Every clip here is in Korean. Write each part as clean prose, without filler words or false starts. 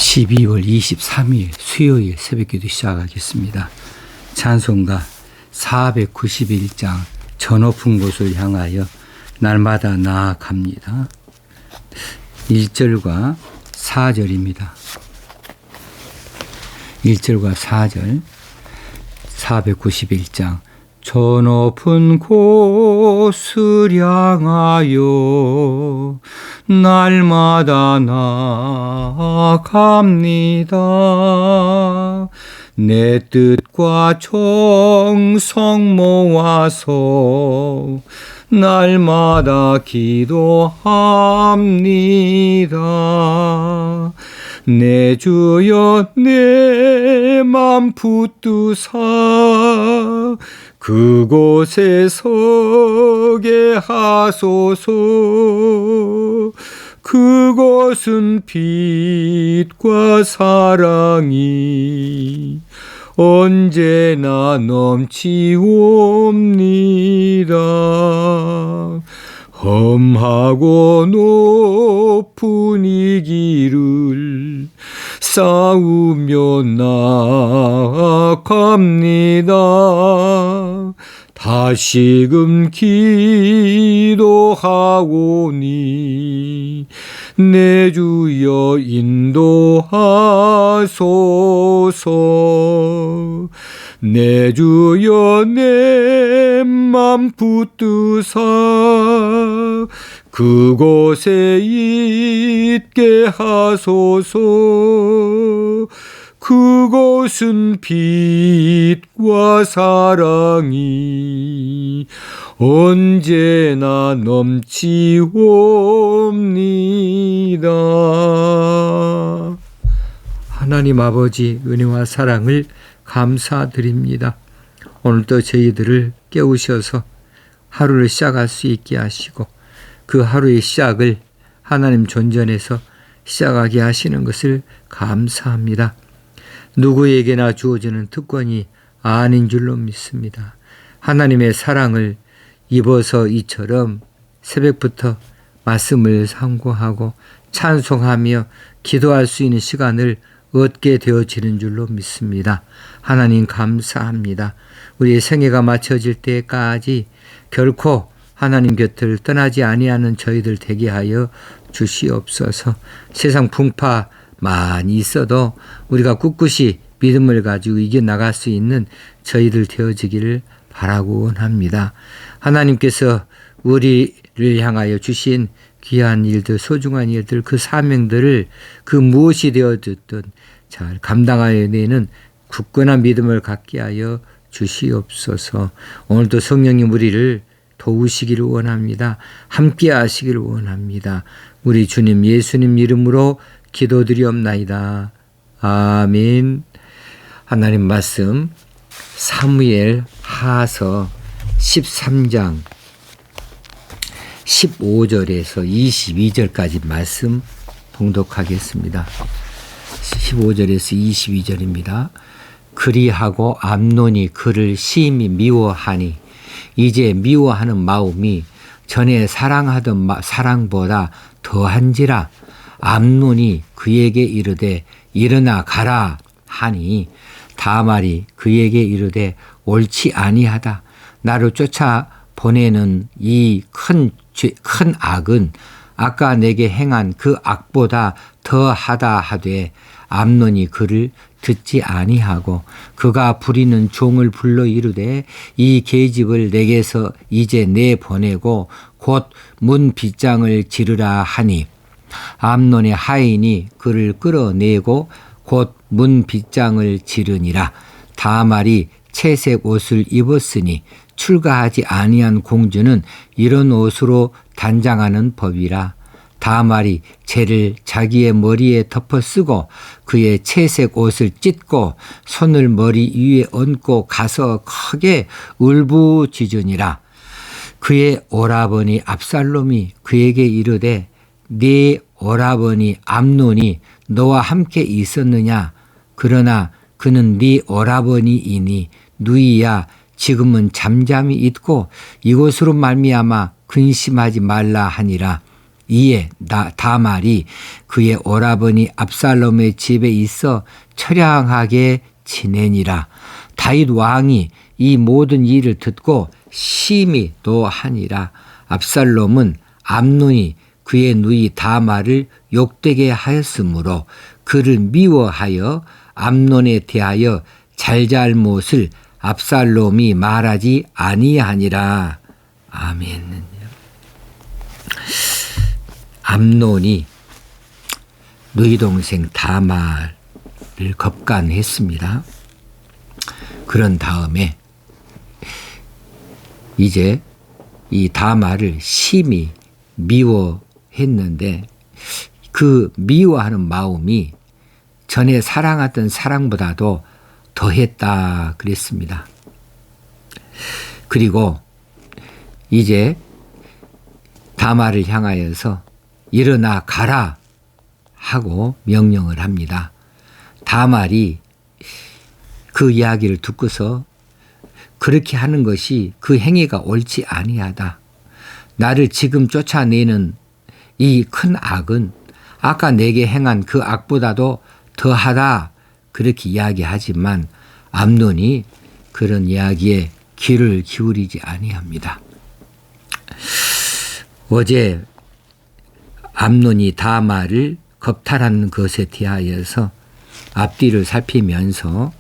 12월 23일 수요일 새벽기도 시작하겠습니다. 찬송가 491장 저 높은 곳을 향하여 날마다 나아갑니다. 1절과 4절입니다. 1절과 4절 491장 저 높은 곳을 향하여 날마다 나아갑니다. 내 뜻과 정성 모아서 날마다 기도합니다. 내 주여 내 맘 붙드사 그곳에 서게 하소서. 그곳은 빛과 사랑이 언제나 넘치옵니다. 험하고 높은 이 길을 싸우며 나아갑니다. 다시금 기도하오니 내 주여 인도하소서. 내 주여 내 맘 붙드사 그곳에 있게 하소서. 그곳은 빛과 사랑이 언제나 넘치옵니다. 하나님 아버지 은혜와 사랑을 감사드립니다. 오늘도 저희들을 깨우셔서 하루를 시작할 수 있게 하시고 그 하루의 시작을 하나님 존전에서 시작하게 하시는 것을 감사합니다. 누구에게나 주어지는 특권이 아닌 줄로 믿습니다. 하나님의 사랑을 입어서 이처럼 새벽부터 말씀을 상고하고 찬송하며 기도할 수 있는 시간을 얻게 되어지는 줄로 믿습니다. 하나님 감사합니다. 우리의 생애가 맞춰질 때까지 결코 하나님 곁을 떠나지 아니하는 저희들 되게 하여 주시옵소서. 세상 풍파 많이 있어도 우리가 꿋꿋이 믿음을 가지고 이겨나갈 수 있는 저희들 되어지기를 바라고 원합니다. 하나님께서 우리를 향하여 주신 귀한 일들, 소중한 일들, 그 사명들을 그 무엇이 되어졌든 잘 감당하여내는 굳건한 믿음을 갖게 하여 주시옵소서. 오늘도 성령님 우리를 도우시기를 원합니다. 함께 하시기를 원합니다. 우리 주님 예수님 이름으로 기도드리옵나이다. 아멘. 하나님 말씀 사무엘 하서 13장 15절에서 22절까지 말씀 봉독하겠습니다. 15절에서 22절입니다. 그리하고 암논이 그를 심히 미워하니 이제 미워하는 마음이 전에 사랑하던 사랑보다 더한지라. 암논이 그에게 이르되 일어나 가라 하니 다말이 그에게 이르되 옳지 아니하다. 나를 쫓아 보내는 이 큰 악은 아까 내게 행한 그 악보다 더하다 하되 암논이 그를 듣지 아니하고 그가 부리는 종을 불러 이르되 이 계집을 내게서 이제 내보내고 곧 문 빗장을 지르라 하니 암논의 하인이 그를 끌어내고 곧 문 빗장을 지르니라. 다말이 채색 옷을 입었으니 출가하지 아니한 공주는 이런 옷으로 단장하는 법이라. 다말이 재를 자기의 머리에 덮어 쓰고 그의 채색 옷을 찢고 손을 머리 위에 얹고 가서 크게 울부짖으니라. 그의 오라버니 압살롬이 그에게 이르되 네 오라버니 암논이 너와 함께 있었느냐? 그러나 그는 네 오라버니이니 누이야 지금은 잠잠히 있고 이것으로 말미암아 근심하지 말라 하니라. 이에 다말이 그의 오라버니 압살롬의 집에 있어 처량하게 지내니라. 다윗 왕이 이 모든 일을 듣고 심히 노하니라. 압살롬은 암논이 그의 누이 다말을 욕되게 하였으므로 그를 미워하여 암논에 대하여 잘잘못을 압살롬이 말하지 아니하니라. 아멘. 암논이 누이 동생 다말을 겁간했습니다. 그런 다음에 이제 이 다말을 심히 미워했는데 그 미워하는 마음이 전에 사랑했던 사랑보다도 더했다 그랬습니다. 그리고 이제 다말을 향하여서 일어나 가라 하고 명령을 합니다. 다말이 그 이야기를 듣고서 그렇게 하는 것이 그 행위가 옳지 아니하다. 나를 지금 쫓아내는 이 큰 악은 아까 내게 행한 그 악보다도 더하다. 그렇게 이야기하지만 암논이 그런 이야기에 귀를 기울이지 아니합니다. 어제 암논이 다말을 겁탈한 것에 대하여서 앞뒤를 살피면서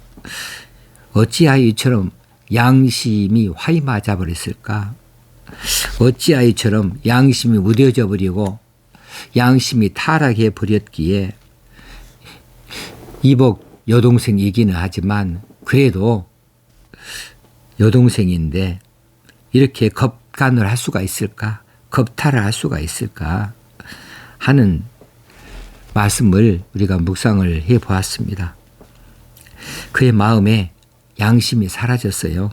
어찌하여 이처럼 양심이 화이 맞아버렸을까? 어찌하여 이처럼 양심이 무뎌져 버리고 양심이 타락해 버렸기에 이복 여동생이기는 하지만 그래도 여동생인데 이렇게 겁간을 할 수가 있을까? 겁탈을 할 수가 있을까? 하는 말씀을 우리가 묵상을 해 보았습니다. 그의 마음에 양심이 사라졌어요.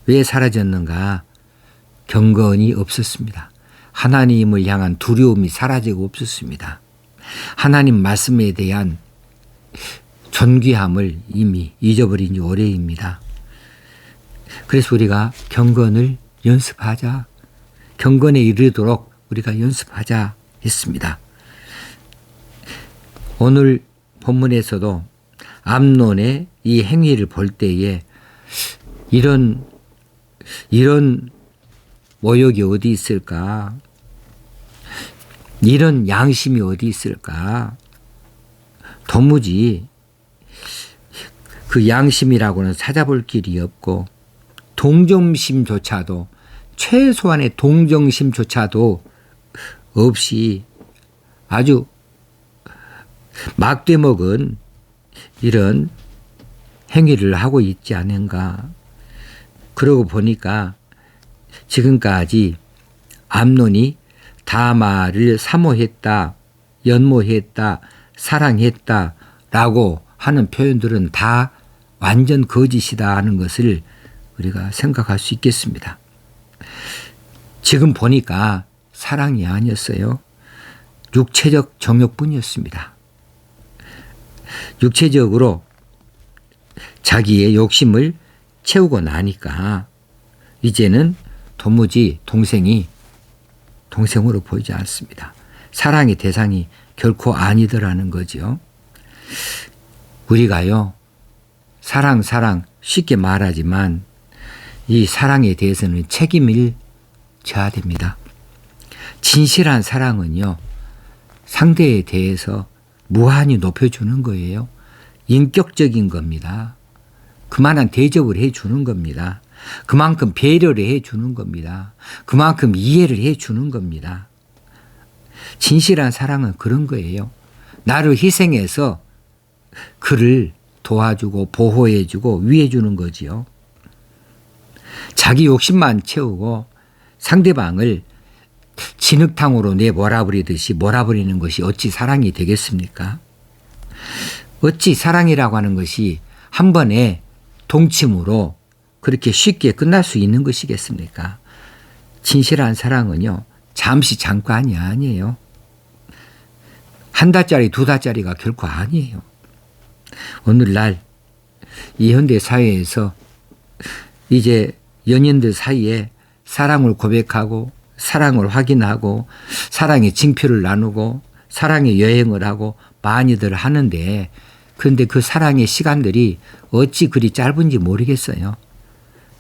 왜 사라졌는가? 경건이 없었습니다. 하나님을 향한 두려움이 사라지고 없었습니다. 하나님 말씀에 대한 존귀함을 이미 잊어버린 지 오래입니다. 그래서 우리가 경건을 연습하자. 경건에 이르도록 우리가 연습하자 했습니다. 오늘 본문에서도 암논의 이 행위를 볼 때에 이런 모욕이 어디 있을까? 이런 양심이 어디 있을까? 도무지 그 양심이라고는 찾아볼 길이 없고 동정심조차도 최소한의 동정심조차도 없이 아주 막대먹은 이런 행위를 하고 있지 않은가. 그러고 보니까 지금까지 암논이 다말을 사모했다, 연모했다, 사랑했다라고 하는 표현들은 다 완전 거짓이다 하는 것을 우리가 생각할 수 있겠습니다. 지금 보니까 사랑이 아니었어요. 육체적 정욕뿐이었습니다. 육체적으로 자기의 욕심을 채우고 나니까 이제는 도무지 동생이 동생으로 보이지 않습니다. 사랑의 대상이 결코 아니더라는 거죠. 우리가요, 사랑 쉽게 말하지만 이 사랑에 대해서는 책임을 져야 됩니다. 진실한 사랑은요, 상대에 대해서 무한히 높여주는 거예요. 인격적인 겁니다. 그만한 대접을 해주는 겁니다. 그만큼 배려를 해주는 겁니다. 그만큼 이해를 해주는 겁니다. 진실한 사랑은 그런 거예요. 나를 희생해서 그를 도와주고 보호해주고 위해주는 거지요. 자기 욕심만 채우고 상대방을 진흙탕으로 내몰아버리듯이 몰아버리는 것이 어찌 사랑이 되겠습니까? 어찌 사랑이라고 하는 것이 한 번에 동침으로 그렇게 쉽게 끝날 수 있는 것이겠습니까? 진실한 사랑은요, 잠깐이 아니에요. 한 달짜리, 두 달짜리가 결코 아니에요. 오늘날 이 현대 사회에서 이제 연인들 사이에 사랑을 고백하고 사랑을 확인하고 사랑의 징표를 나누고 사랑의 여행을 하고 많이들 하는데 그런데 그 사랑의 시간들이 어찌 그리 짧은지 모르겠어요.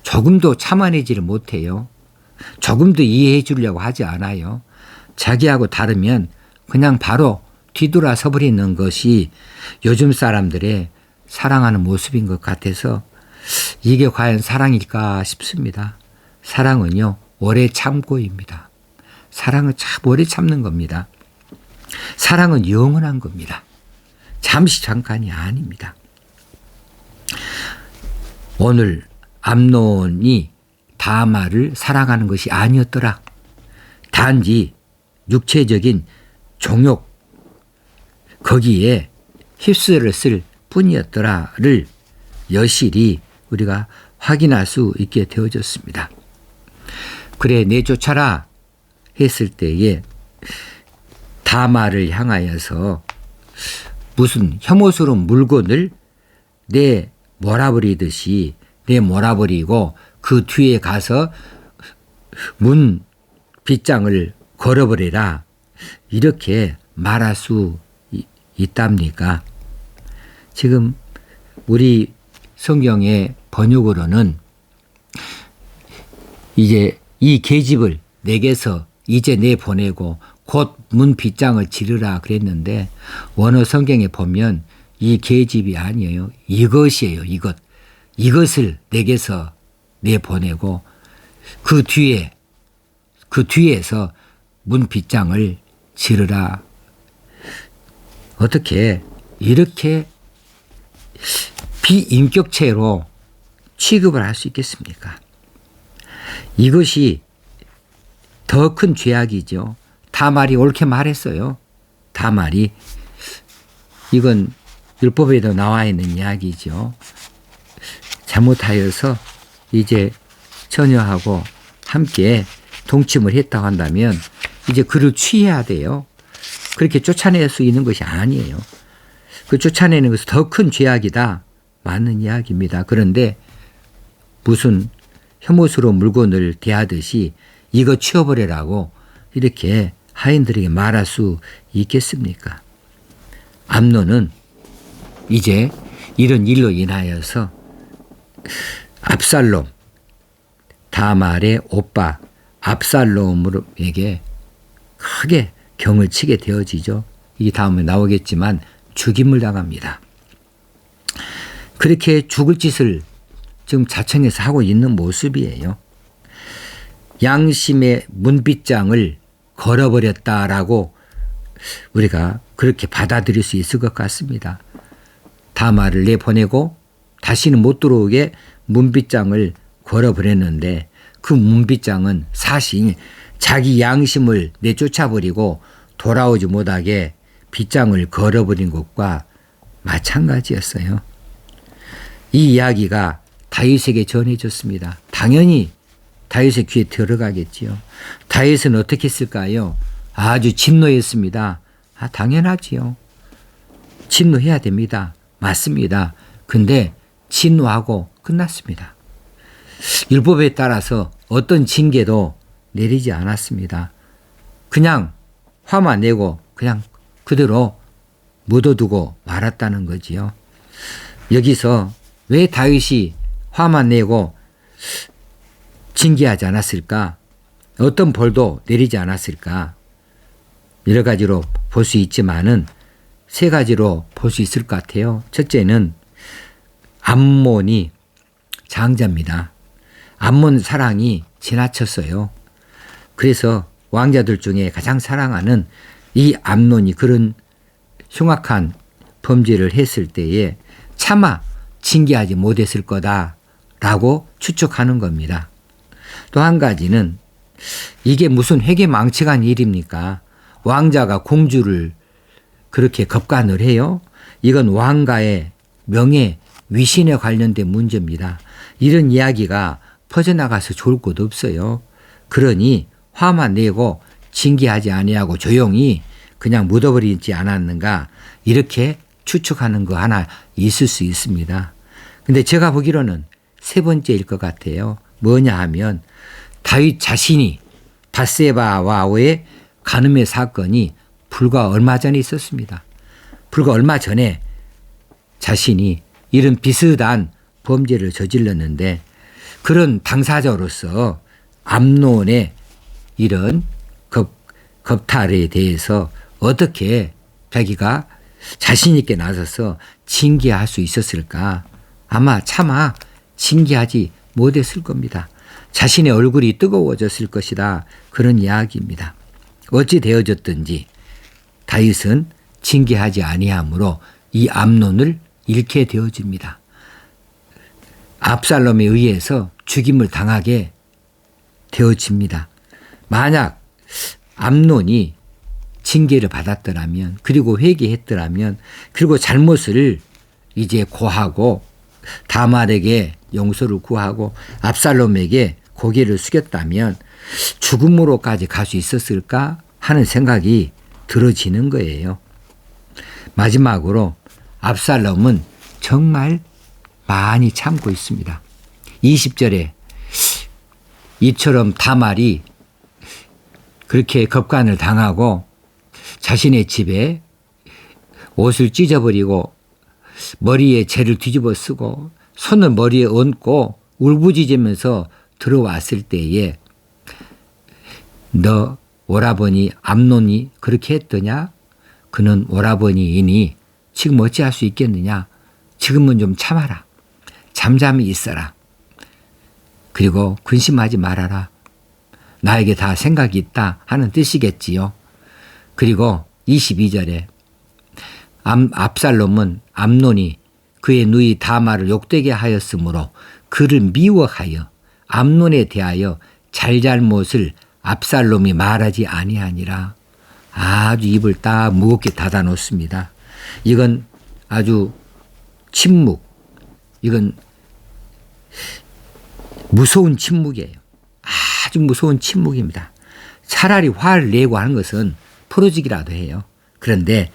조금도 참아내지를 못해요. 조금도 이해해 주려고 하지 않아요. 자기하고 다르면 그냥 바로 뒤돌아서 버리는 것이 요즘 사람들의 사랑하는 모습인 것 같아서 이게 과연 사랑일까 싶습니다. 사랑은요, 오래 참고입니다. 사랑은 참 오래 참는 겁니다. 사랑은 영원한 겁니다. 잠시 잠깐이 아닙니다. 오늘 암논이 다말을 사랑하는 것이 아니었더라. 단지 육체적인 종욕 거기에 휩쓸을 쓸 뿐이었더라를 여실히 우리가 확인할 수 있게 되어졌습니다. 그래 내쫓아라 했을 때에 다말을 향하여서 무슨 혐오스러운 물건을 내 몰아버리듯이 내 몰아버리고 그 뒤에 가서 문 빗장을 걸어버리라 이렇게 말할 수 있답니까? 지금 우리 성경의 번역으로는 이제 이 계집을 내게서 이제 내보내고 곧 문 빗장을 지르라 그랬는데 원어 성경에 보면 이 계집이 아니에요. 이것이에요. 이것을 내게서 내보내고 그 뒤에서 문 빗장을 지르라. 어떻게 이렇게 비인격체로 취급을 할 수 있겠습니까? 이것이 더 큰 죄악이죠. 다말이 옳게 말했어요. 다말이 이건 율법에도 나와 있는 이야기죠. 잘못하여서 이제 처녀하고 함께 동침을 했다고 한다면 이제 그를 취해야 돼요. 그렇게 쫓아낼 수 있는 것이 아니에요. 그 쫓아내는 것은 더 큰 죄악이다. 맞는 이야기입니다. 그런데 무슨 혐오스러운 물건을 대하듯이 이거 치워버리라고 이렇게 하인들에게 말할 수 있겠습니까? 암논은 이제 이런 일로 인하여서 압살롬, 다말의 오빠 압살롬에게 크게 경을 치게 되어지죠. 이 다음에 나오겠지만 죽임을 당합니다. 그렇게 죽을 짓을 지금 자청해서 하고 있는 모습이에요. 양심의 문빗장을 걸어버렸다라고 우리가 그렇게 받아들일 수 있을 것 같습니다. 다말을 내보내고 다시는 못 들어오게 문빗장을 걸어버렸는데 그 문빗장은 사실 자기 양심을 내쫓아버리고 돌아오지 못하게 빗장을 걸어버린 것과 마찬가지였어요. 이 이야기가 다윗에게 전해졌습니다. 당연히 다윗의 귀에 들어가겠지요. 다윗은 어떻게 했을까요? 아주 진노했습니다. 당연하지요. 진노해야 됩니다. 맞습니다. 근데 진노하고 끝났습니다. 율법에 따라서 어떤 징계도 내리지 않았습니다. 그냥 화만 내고 그냥 그대로 묻어두고 말았다는 거지요. 여기서 왜 다윗이 화만 내고 징계하지 않았을까? 어떤 벌도 내리지 않았을까? 여러 가지로 볼 수 있지만은 세 가지로 볼 수 있을 것 같아요. 첫째는 암몬이 장자입니다. 암몬 사랑이 지나쳤어요. 그래서 왕자들 중에 가장 사랑하는 이 암논이 그런 흉악한 범죄를 했을 때에 차마 징계하지 못했을 거다라고 추측하는 겁니다. 또 한 가지는 이게 무슨 회개망측한 일입니까? 왕자가 공주를 그렇게 겁간을 해요? 이건 왕가의 명예, 위신에 관련된 문제입니다. 이런 이야기가 퍼져나가서 좋을 것 없어요. 그러니 화만 내고 징계하지 아니하고 조용히 그냥 묻어버리지 않았는가 이렇게 추측하는 거 하나 있을 수 있습니다. 근데 제가 보기로는 세 번째일 것 같아요. 뭐냐 하면 다윗 자신이 밧세바와의 간음의 사건이 불과 얼마 전에 있었습니다. 불과 얼마 전에 자신이 이런 비슷한 범죄를 저질렀는데 그런 당사자로서 암논의 이런 겁탈에 대해서 어떻게 자기가 자신 있게 나서서 징계할 수 있었을까? 아마 차마 징계하지 못했을 겁니다. 자신의 얼굴이 뜨거워졌을 것이다. 그런 이야기입니다. 어찌 되어졌든지 다윗은 징계하지 아니하므로 이 암논을 잃게 되어집니다. 압살롬에 의해서 죽임을 당하게 되어집니다. 만약 암논이 징계를 받았더라면 그리고 회개했더라면 그리고 잘못을 이제 고하고 다말에게 용서를 구하고 압살롬에게 고개를 숙였다면 죽음으로까지 갈 수 있었을까 하는 생각이 들어지는 거예요. 마지막으로 압살롬은 정말 많이 참고 있습니다. 20절에 이처럼 다말이 그렇게 겁간을 당하고 자신의 집에 옷을 찢어버리고 머리에 재를 뒤집어 쓰고 손을 머리에 얹고 울부짖으면서 들어왔을 때에 너 오라버니 암논이 그렇게 했더냐? 그는 오라버니이니 지금 어찌할 수 있겠느냐? 지금은 좀 참아라. 잠잠히 있어라. 그리고 근심하지 말아라. 나에게 다 생각이 있다 하는 뜻이겠지요. 그리고 22절에 압살롬은 암논이 그의 누이 다말을 욕되게 하였으므로 그를 미워하여 암논에 대하여 잘잘못을 압살롬이 말하지 아니하니라. 아주 입을 딱 무겁게 닫아 놓습니다. 이건 아주 침묵, 이건 무서운 침묵이에요. 아주 무서운 침묵입니다. 차라리 화를 내고 하는 것은 풀어지기라도 해요. 그런데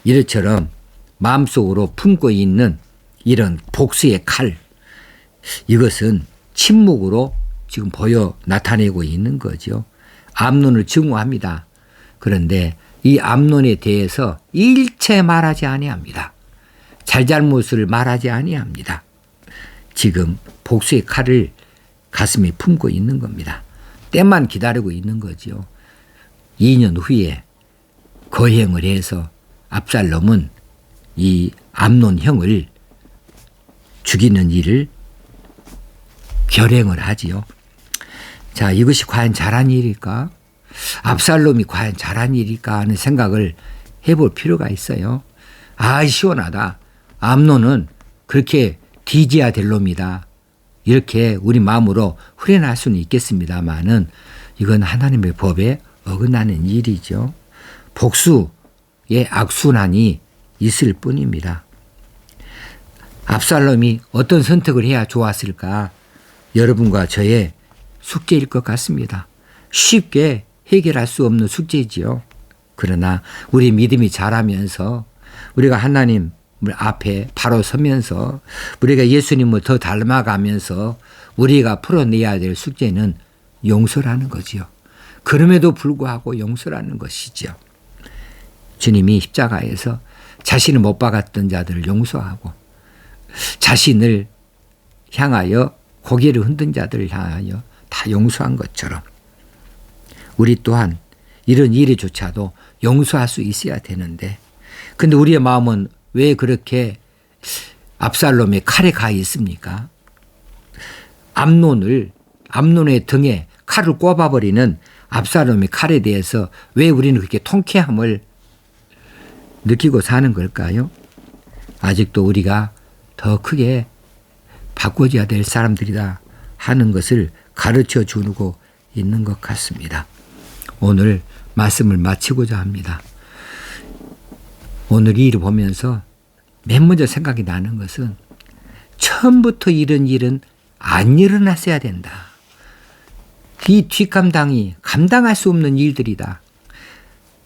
이처럼 마음속으로 품고 있는 이런 복수의 칼, 이것은 침묵으로 지금 보여 나타내고 있는 거죠. 암논을 증오합니다. 그런데 이 암논에 대해서 일체 말하지 아니합니다. 잘잘못을 말하지 아니합니다. 지금 복수의 칼을 가슴에 품고 있는 겁니다. 때만 기다리고 있는 거죠. 2년 후에 거행을 해서 압살롬은 이 암논 형을 죽이는 일을 결행을 하지요. 자, 이것이 과연 잘한 일일까? 압살롬이 과연 잘한 일일까 하는 생각을 해볼 필요가 있어요. 아, 시원하다. 암논은 그렇게 뒤져야 될 놈이다. 이렇게 우리 마음으로 후련할 수는 있겠습니다만은 이건 하나님의 법에 어긋나는 일이죠. 복수의 악순환이 있을 뿐입니다. 압살롬이 어떤 선택을 해야 좋았을까? 여러분과 저의 숙제일 것 같습니다. 쉽게 해결할 수 없는 숙제지요. 그러나 우리 믿음이 자라면서 우리가 하나님 앞에 바로 서면서 우리가 예수님을 더 닮아가면서 우리가 풀어내야 될 숙제는 용서라는 거지요. 그럼에도 불구하고 용서라는 것이죠. 주님이 십자가에서 자신을 못 박았던 자들을 용서하고 자신을 향하여 고개를 흔든 자들을 향하여 다 용서한 것처럼 우리 또한 이런 일에조차도 용서할 수 있어야 되는데 근데 우리의 마음은 왜 그렇게 압살롬의 칼에 가 있습니까? 암논의 등에 칼을 꼽아버리는 압살롬의 칼에 대해서 왜 우리는 그렇게 통쾌함을 느끼고 사는 걸까요? 아직도 우리가 더 크게 바꿔줘야 될 사람들이다 하는 것을 가르쳐 주고 있는 것 같습니다. 오늘 말씀을 마치고자 합니다. 오늘 이 일을 보면서 맨 먼저 생각이 나는 것은 처음부터 이런 일은 안 일어났어야 된다. 이 뒷감당이 감당할 수 없는 일들이다.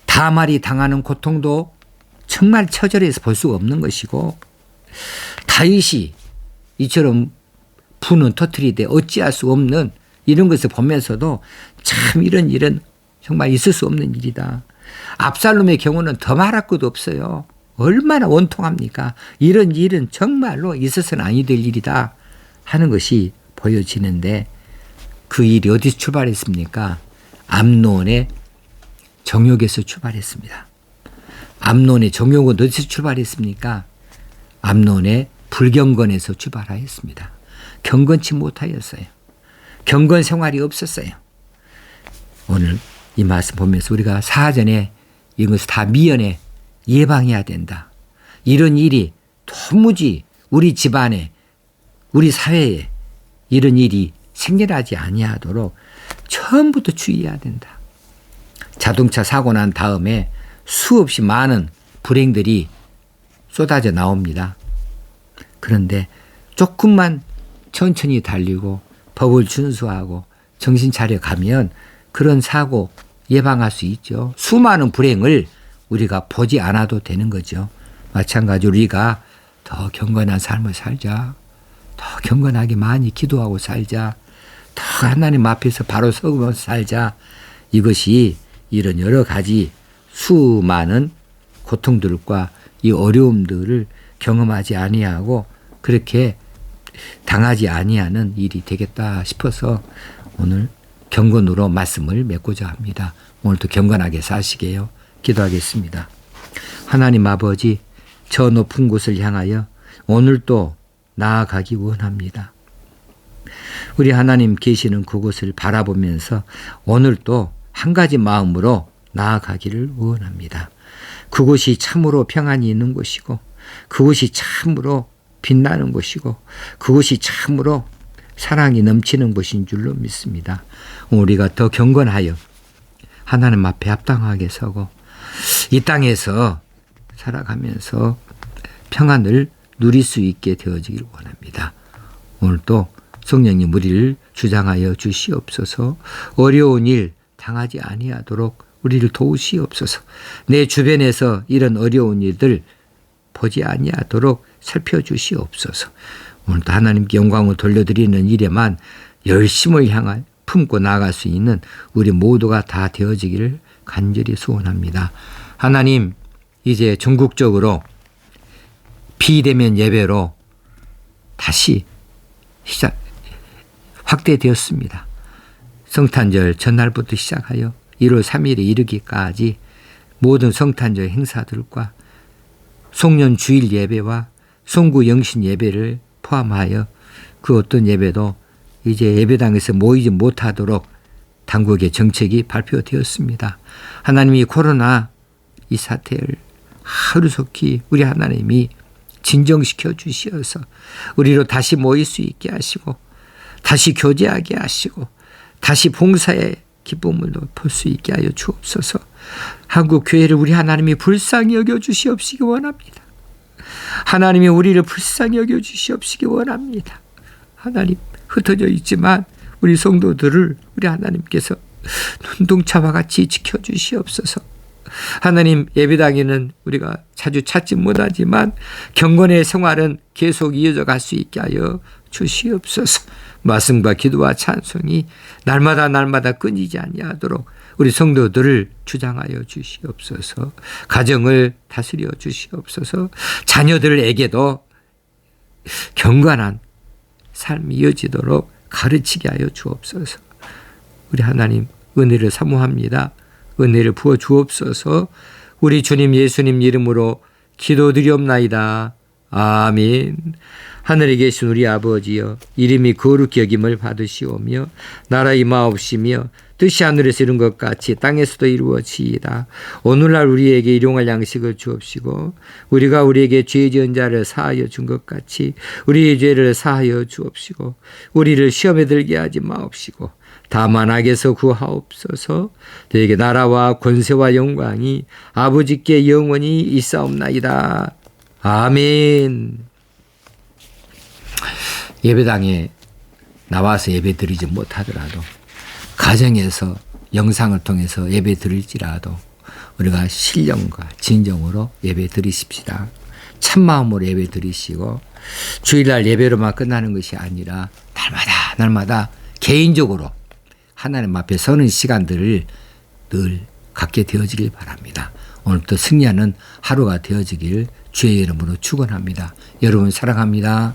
다말이 당하는 고통도 정말 처절해서 볼 수가 없는 것이고 다윗이 이처럼 분은 터뜨리되 어찌할 수 없는 이런 것을 보면서도 참 이런 일은 정말 있을 수 없는 일이다. 압살롬의 경우는 더 말할 것도 없어요. 얼마나 원통합니까? 이런 일은 정말로 있어서는 아니 될 일이다 하는 것이 보여지는데 그 일이 어디서 출발했습니까? 암논의 정욕에서 출발했습니다. 암논의 정욕은 어디서 출발했습니까? 암논의 불경건에서 출발하였습니다. 경건치 못하였어요. 경건 생활이 없었어요. 오늘 이 말씀 보면서 우리가 사전에 이것을 다 미연에 예방해야 된다. 이런 일이 도무지 우리 집안에 우리 사회에 이런 일이 생겨나지 아니하도록 처음부터 주의해야 된다. 자동차 사고 난 다음에 수없이 많은 불행들이 쏟아져 나옵니다. 그런데 조금만 천천히 달리고 법을 준수하고 정신 차려 가면 그런 사고 예방할 수 있죠. 수많은 불행을 우리가 보지 않아도 되는 거죠. 마찬가지로 우리가 더 경건한 삶을 살자. 더 경건하게 많이 기도하고 살자. 더 하나님 앞에서 바로 서면서 살자. 이것이 이런 여러 가지 수많은 고통들과 이 어려움들을 경험하지 아니하고 그렇게 당하지 아니하는 일이 되겠다 싶어서 오늘 경건으로 말씀을 맺고자 합니다. 오늘도 경건하게 사시게요. 기도하겠습니다. 하나님 아버지, 저 높은 곳을 향하여 오늘도 나아가기 원합니다. 우리 하나님 계시는 그곳을 바라보면서 오늘도 한 가지 마음으로 나아가기를 원합니다. 그곳이 참으로 평안이 있는 곳이고 그곳이 참으로 빛나는 곳이고 그곳이 참으로 사랑이 넘치는 곳인 줄로 믿습니다. 우리가 더 경건하여 하나님 앞에 합당하게 서고 이 땅에서 살아가면서 평안을 누릴 수 있게 되어지길 원합니다. 오늘도 성령님 우리를 주장하여 주시옵소서. 어려운 일 당하지 아니하도록 우리를 도우시옵소서. 내 주변에서 이런 어려운 일들 보지 아니하도록 살펴주시옵소서. 오늘도 하나님께 영광을 돌려드리는 일에만 열심을 향해 품고 나아갈 수 있는 우리 모두가 다 되어지기를 간절히 소원합니다. 하나님, 이제 전국적으로 비대면 예배로 다시 확대되었습니다. 성탄절 전날부터 시작하여 1월 3일에 이르기까지 모든 성탄절 행사들과 송년 주일 예배와 송구 영신 예배를 포함하여 그 어떤 예배도 이제 예배당에서 모이지 못하도록 당국의 정책이 발표되었습니다. 하나님이 코로나 이 사태를 하루속히 우리 하나님이 진정시켜 주시어서 우리로 다시 모일 수 있게 하시고 다시 교제하게 하시고 다시 봉사의 기쁨을 볼 수 있게 하여 주옵소서. 한국 교회를 우리 하나님이 불쌍히 여겨 주시옵시기 원합니다. 하나님이 우리를 불쌍히 여겨 주시옵시기 원합니다. 하나님, 흩어져 있지만 우리 성도들을 우리 하나님께서 눈동자와 같이 지켜주시옵소서. 하나님, 예배당에는 우리가 자주 찾지 못하지만 경건의 생활은 계속 이어져 갈 수 있게 하여 주시옵소서. 말씀과 기도와 찬송이 날마다 끊이지 아니하도록 우리 성도들을 주장하여 주시옵소서. 가정을 다스려 주시옵소서. 자녀들에게도 경건한 삶이 이어지도록 가르치게 하여 주옵소서. 우리 하나님 은혜를 사모합니다. 은혜를 부어 주옵소서. 우리 주님 예수님 이름으로 기도드리옵나이다. 아멘. 하늘에 계신 우리 아버지여, 이름이 거룩히 여김을 받으시오며 나라 임하옵시며 뜻이 하늘에서 이룬 것 같이 땅에서도 이루어지이다. 오늘날 우리에게 일용할 양식을 주옵시고 우리가 우리에게 죄 지은 자를 사하여 준 것 같이 우리의 죄를 사하여 주옵시고 우리를 시험에 들게 하지 마옵시고 다만 악에서 구하옵소서. 너에게 나라와 권세와 영광이 아버지께 영원히 있사옵나이다. 아멘. 예배당에 나와서 예배 드리지 못하더라도 가정에서 영상을 통해서 예배 드릴지라도 우리가 신령과 진정으로 예배 드리십시다. 참마음으로 예배 드리시고 주일날 예배로만 끝나는 것이 아니라 날마다 개인적으로 하나님 앞에 서는 시간들을 늘 갖게 되어지길 바랍니다. 오늘부터 승리하는 하루가 되어지길 주의 이름으로 축원합니다. 여러분 사랑합니다.